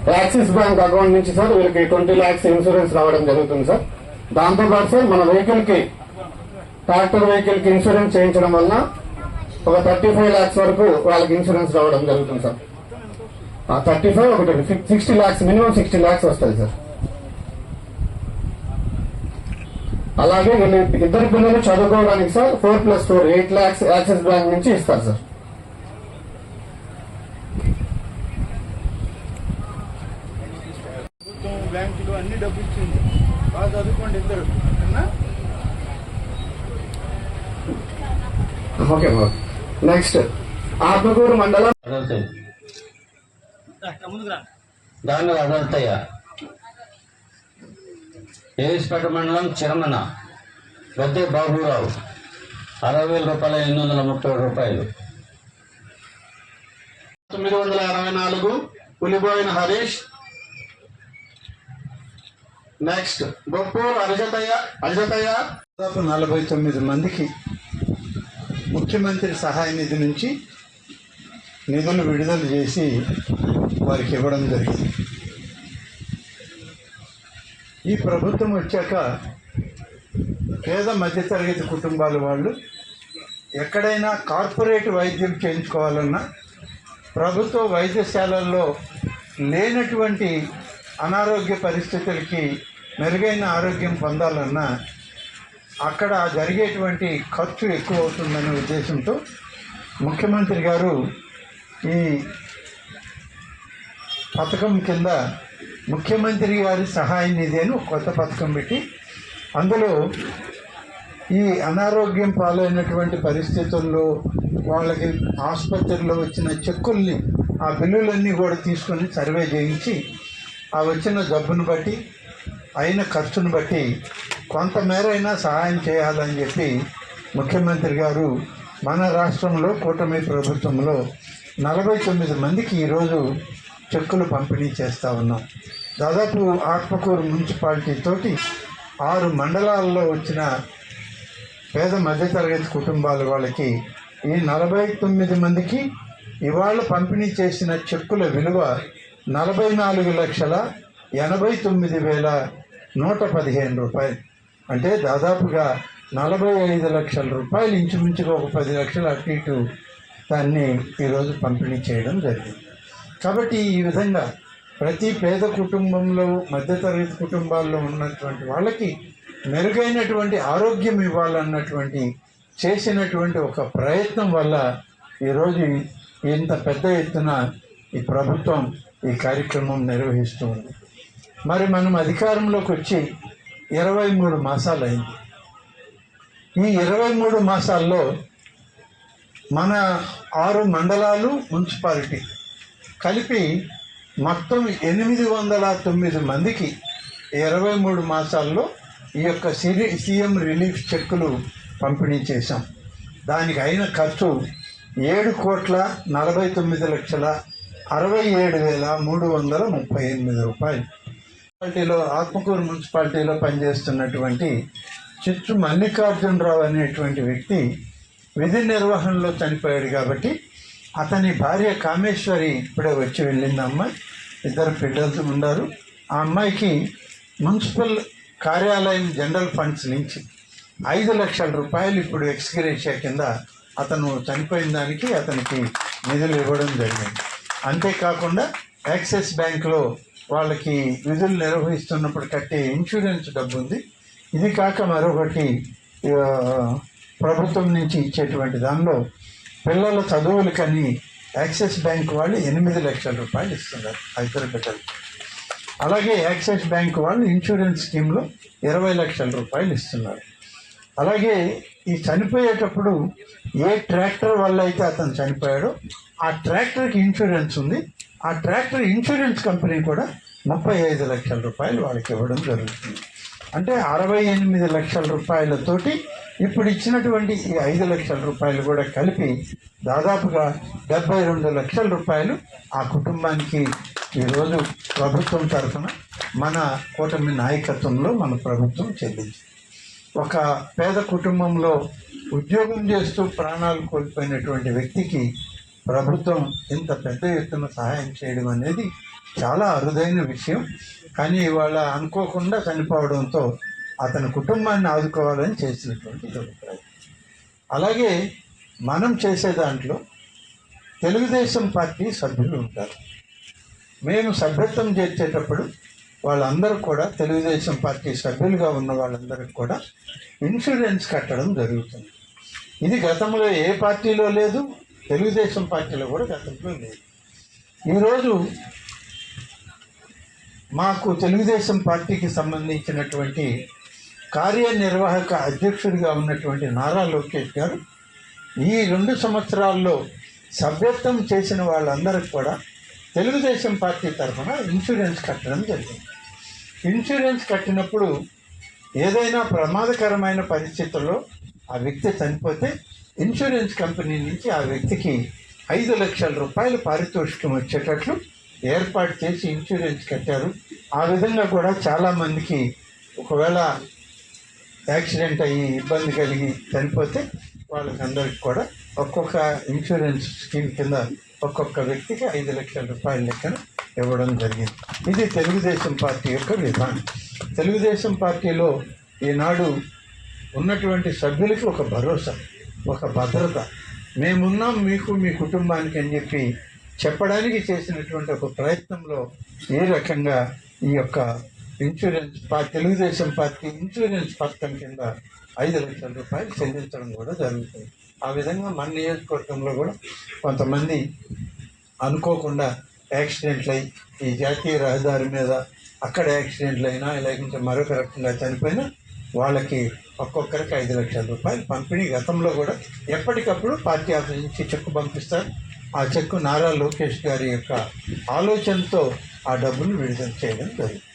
Axis bank account నుంచి sir వీళ్ళకి 20 lakhs insurance రావడం జరుగుతుంది సార్. దాంతోపాటు సార్ మన ట్రాక్టర్ వెహికల్ కి ఇన్సూరెన్స్ చేయించడం వలన ఒక 35 lakhs వరకు వాళ్ళకి ఇన్సూరెన్స్ రావడం జరుగుతుంది సార్. 35 ఒకటి 60 lakhs, మినిమం 60 lakhs వస్తుంది సార్. అలాగే ఇద్దరు పిల్లలు చదువుకోవడానికి సార్ 4+4 8 lakhs యాక్సిస్ బ్యాంక్ నుంచి ఇస్తారు సార్. బ్యాంకులు అన్ని డబ్బు ఇచ్చింది, బాగా చదువుకోండి ఇద్దరు. ఓకే నెక్స్ట్ ఆత్మకూరు మండలం దాని అదర్తయ్య ఏవిస్పేట మండలం చిరమన గద్దె బాబురావు 60,830 రూపాయలు. 964 పులిబోయిన హరీష్. నెక్స్ట్ బొప్పూరు అజతయ్య. దాదాపు 49 మందికి ముఖ్యమంత్రి సహాయ నిధి నుంచి నిధులు విడుదల చేసి వారికి ఇవ్వడం జరిగింది. ఈ ప్రభుత్వం వచ్చాక పేద మధ్యతరగతి కుటుంబాల వాళ్ళు ఎక్కడైనా కార్పొరేట్ వైద్యం చేయించుకోవాలన్నా, ప్రభుత్వ వైద్యశాలల్లో లేనటువంటి అనారోగ్య పరిస్థితులకి మెరుగైన ఆరోగ్యం పొందాలన్నా అక్కడ జరిగేటువంటి ఖర్చు ఎక్కువ అవుతుందనే ఉద్దేశంతో ముఖ్యమంత్రి గారు ఈ పథకం కింద ముఖ్యమంత్రి గారి సహాయ నిధి అని ఒక కొత్త పథకం పెట్టి అందులో ఈ అనారోగ్యం పాలైనటువంటి పరిస్థితుల్లో వాళ్ళకి ఆసుపత్రిలో వచ్చిన చెక్కుల్ని, ఆ బిల్లులన్నీ కూడా తీసుకొని సర్వే చేయించి ఆ వచ్చిన జబ్బును బట్టి అయిన ఖర్చును బట్టి కొంతమేరైనా సహాయం చేయాలని చెప్పి ముఖ్యమంత్రి గారు మన రాష్ట్రంలో కూటమి ప్రభుత్వంలో 49 మందికి ఈరోజు చెక్కులు పంపిణీ చేస్తూ ఉన్నాం. దాదాపు ఆత్మకూరు మున్సిపాలిటీ తోటి 6 మండలాల్లో వచ్చిన పేద మధ్యతరగతి కుటుంబాల వాళ్ళకి ఈ 49 మందికి ఇవాళ పంపిణీ చేసిన చెక్కుల విలువ 44,89,115 రూపాయలు. అంటే దాదాపుగా 45 లక్షల రూపాయలు, ఇంచుమించుగా ఒక 10 లక్షలు అటు ఇటు దాన్ని ఈరోజు పంపిణీ చేయడం జరిగింది. కాబట్టి ఈ విధంగా ప్రతి పేద కుటుంబంలో, మధ్యతరగతి కుటుంబాల్లో ఉన్నటువంటి వాళ్ళకి మెరుగైనటువంటి ఆరోగ్యం ఇవ్వాలన్నటువంటి చేసినటువంటి ఒక ప్రయత్నం వల్ల ఈరోజు ఇంత పెద్ద ఎత్తున ఈ ప్రభుత్వం ఈ కార్యక్రమం నిర్వహిస్తూ ఉంది. మరి మనం అధికారంలోకి వచ్చి 23 మాసాలు అయింది. ఈ 23 మాసాల్లో మన 6 మండలాలు, మున్సిపాలిటీ కలిపి మొత్తం 809 మందికి 23 మాసాల్లో ఈ యొక్క సీఎం రిలీఫ్ చెక్కులు పంపిణీ చేశాం. దానికి అయిన ఖర్చు 7,49,67,338 రూపాయలు. మున్సిపాలిటీలో, ఆత్మకూరు మున్సిపాలిటీలో పనిచేస్తున్నటువంటి చిచ్చు మల్లికార్జునరావు అనేటువంటి వ్యక్తి విధి నిర్వహణలో చనిపోయాడు. కాబట్టి అతని భార్య కామేశ్వరి ఇప్పుడే వచ్చి వెళ్ళింది. అమ్మాయి, 2 పిల్లలు ఉన్నారు. ఆ అమ్మాయికి మున్సిపల్ కార్యాలయం జనరల్ ఫండ్స్ నుంచి 5 లక్షల రూపాయలు ఇప్పుడు ఎక్స్గ్రేషియా కింద అతను చనిపోయిన దానికి అతనికి నిధులు ఇవ్వడం జరిగింది. అంతేకాకుండా యాక్సిస్ బ్యాంకులో వాళ్ళకి విధులు నిర్వహిస్తున్నప్పుడు కట్టే ఇన్సూరెన్స్ డబ్బు ఉంది. ఇది కాక మరొకటి ప్రభుత్వం నుంచి ఇచ్చేటువంటి దానిలో పిల్లల చదువులకని యాక్సిస్ బ్యాంక్ వాళ్ళు 8 లక్షల రూపాయలు ఇస్తున్నారు 5 బిడ్డలు. అలాగే యాక్సిస్ బ్యాంక్ వాళ్ళు ఇన్సూరెన్స్ స్కీమ్లో 20 లక్షల రూపాయలు ఇస్తున్నారు. అలాగే ఈ చనిపోయేటప్పుడు ఏ ట్రాక్టర్ వల్ల అయితే అతను చనిపోయాడో ఆ ట్రాక్టర్కి ఇన్సూరెన్స్ ఉంది. ఆ ట్రాక్టర్ ఇన్సూరెన్స్ కంపెనీ కూడా 35 లక్షల రూపాయలు వాళ్ళకి ఇవ్వడం జరుగుతుంది. అంటే 68 లక్షల రూపాయలతోటి ఇప్పుడు ఇచ్చినటువంటి ఈ 5 లక్షల రూపాయలు కూడా కలిపి దాదాపుగా 72 లక్షల రూపాయలు ఆ కుటుంబానికి ఈరోజు ప్రభుత్వం తరఫున మన కూటమి నాయకత్వంలో మన ప్రభుత్వం చెల్లించింది. ఒక పేద కుటుంబంలో ఉద్యోగం చేస్తూ ప్రాణాలు కోల్పోయినటువంటి వ్యక్తికి ప్రభుత్వం ఇంత పెద్ద ఎత్తున సహాయం చేయడం అనేది చాలా అరుదైన విషయం. కానీ ఇవాళ అనుకోకుండా చనిపోవడంతో అతని కుటుంబాన్ని ఆదుకోవాలని చేసినటువంటి అభిప్రాయం. అలాగే మనం చేసే దాంట్లో తెలుగుదేశం పార్టీ సభ్యులు ఉంటారు. మేము సభ్యత్వం చేర్చేటప్పుడు వాళ్ళందరూ కూడా తెలుగుదేశం పార్టీ సభ్యులుగా ఉన్న వాళ్ళందరికీ కూడా ఇన్సూరెన్స్ కట్టడం జరుగుతుంది. ఇది గతంలో ఏ పార్టీలో లేదు, తెలుగుదేశం పార్టీలో కూడా గతంలో లేదు. ఈరోజు మాకు తెలుగుదేశం పార్టీకి సంబంధించినటువంటి కార్యనిర్వాహక అధ్యక్షుడిగా ఉన్నటువంటి నారా లోకేష్ గారు ఈ 2 సంవత్సరాల్లో సభ్యత్వం చేసిన వాళ్ళందరికీ కూడా తెలుగుదేశం పార్టీ తరఫున ఇన్సూరెన్స్ కట్టడం జరిగింది. ఇన్సూరెన్స్ కట్టినప్పుడు ఏదైనా ప్రమాదకరమైన పరిస్థితుల్లో ఆ వ్యక్తి చనిపోతే ఇన్సూరెన్స్ కంపెనీ నుంచి ఆ వ్యక్తికి 5 లక్షల రూపాయలు పారితోషికం వచ్చేటట్లు ఏర్పాటు చేసి ఇన్సూరెన్స్ కట్టారు. ఆ విధంగా కూడా చాలామందికి ఒకవేళ యాక్సిడెంట్ అయ్యి ఇబ్బంది కలిగి చనిపోతే వాళ్ళకందరికి కూడా ఒక్కొక్క ఇన్సూరెన్స్ స్కీమ్ కింద ఒక్కొక్క వ్యక్తికి 5 లక్షల రూపాయల లెక్కన ఇవ్వడం జరిగింది. ఇది తెలుగుదేశం పార్టీ యొక్క విధానం. తెలుగుదేశం పార్టీలో ఈనాడు ఉన్నటువంటి సభ్యులకి ఒక భరోసా, ఒక భద్రత, మేమున్నాం మీకు మీ కుటుంబానికి అని చెప్పి చెప్పడానికి చేసినటువంటి ఒక ప్రయత్నంలో ఏ రకంగా ఈ యొక్క ఇన్సూరెన్స్ తెలుగుదేశం పార్టీ ఇన్సూరెన్స్ పథకం కింద 5 లక్షల రూపాయలు చెల్లించడం కూడా జరుగుతుంది. ఆ విధంగా మన నియోజకవర్గంలో కూడా కొంతమంది అనుకోకుండా యాక్సిడెంట్లు అయి ఈ జాతీయ రహదారి మీద అక్కడ యాక్సిడెంట్లు అయినా లేకుంటే మరొక రకంగా చనిపోయినా వాళ్ళకి ఒక్కొక్కరికి 5 లక్షల రూపాయలు పంపిణీ గతంలో కూడా ఎప్పటికప్పుడు పార్టీ ఆఫీస్ నుంచి చెక్కు పంపిస్తారు. ఆ చెక్కు నారా లోకేష్ గారి యొక్క ఆలోచనతో ఆ డబ్బులు విడుదల చేయడం జరుగుతుంది.